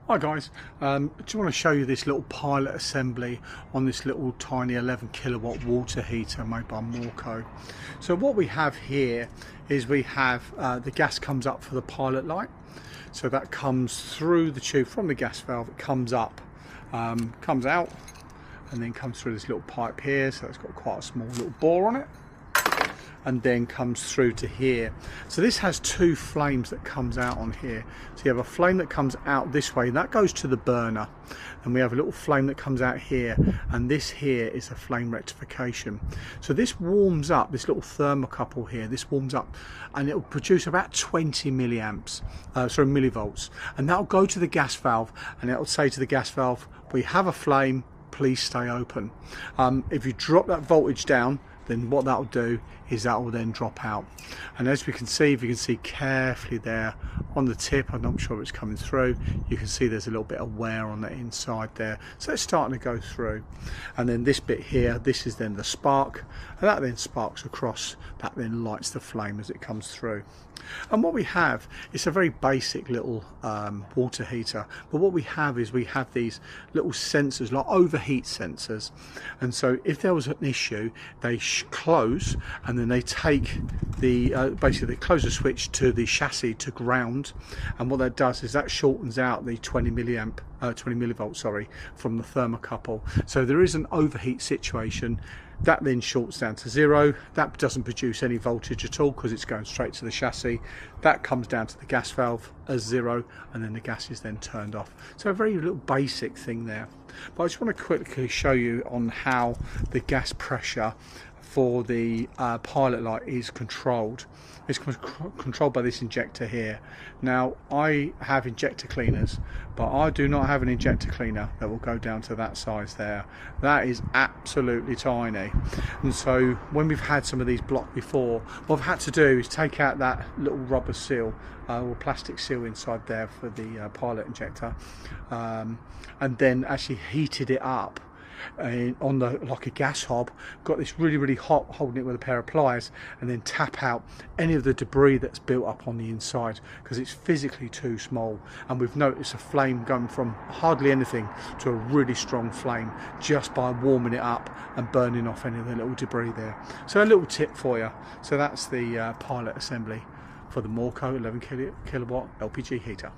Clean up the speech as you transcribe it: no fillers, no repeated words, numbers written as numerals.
Hi guys, I just want to show you this little pilot assembly on this little tiny 11 kilowatt water heater made by Morco. So what we have here is we have the gas comes up for the pilot light. So that comes through the tube from the gas valve, it comes up, comes out and then comes through this little pipe here. So it's got quite a small little bore on it, and then comes through to here. So this has two flames that comes out on here. So you have a flame that comes out this way, that goes to the burner, and we have a little flame that comes out here, and this here is a flame rectification. So this warms up, this little thermocouple here, this warms up and it will produce about 20 millivolts, and that'll go to the gas valve and it'll say to the gas valve, we have a flame, please stay open. If you drop that voltage down, then what that will do is that will then drop out. And as we can see, if you can see carefully there on the tip, I'm not sure if it's coming through, you can see there's a little bit of wear on the inside there, so it's starting to go through. And then this bit here, this is then the spark, and that then sparks across, that then lights the flame as it comes through. And what we have, it's a very basic little water heater, but what we have is we have these little sensors, like overheat sensors, and so if there was an issue, they close, and then they take the basically they close the switch to the chassis to ground, and what that does is that shortens out the 20 millivolts, sorry, from the thermocouple. So there is an overheat situation. That then shorts down to zero. That doesn't produce any voltage at all because it's going straight to the chassis. That comes down to the gas valve as zero, and then the gas is then turned off. So a very little basic thing there. But I just want to quickly show you on how the gas pressure for the pilot light is controlled. It's controlled by this injector here. Now I have injector cleaners, but I do not have an injector cleaner that will go down to that size there. That is absolutely tiny, and so when we've had some of these blocked before, what I've had to do is take out that little rubber seal or plastic seal inside there for the pilot injector, and then actually heated it up on the like a gas hob, got this really hot, holding it with a pair of pliers, and then tap out any of the debris that's built up on the inside because it's physically too small. And we've noticed a flame going from hardly anything to a really strong flame just by warming it up and burning off any of the little debris there. So a little tip for you. So that's the pilot assembly for the Morco 11 kilowatt LPG heater.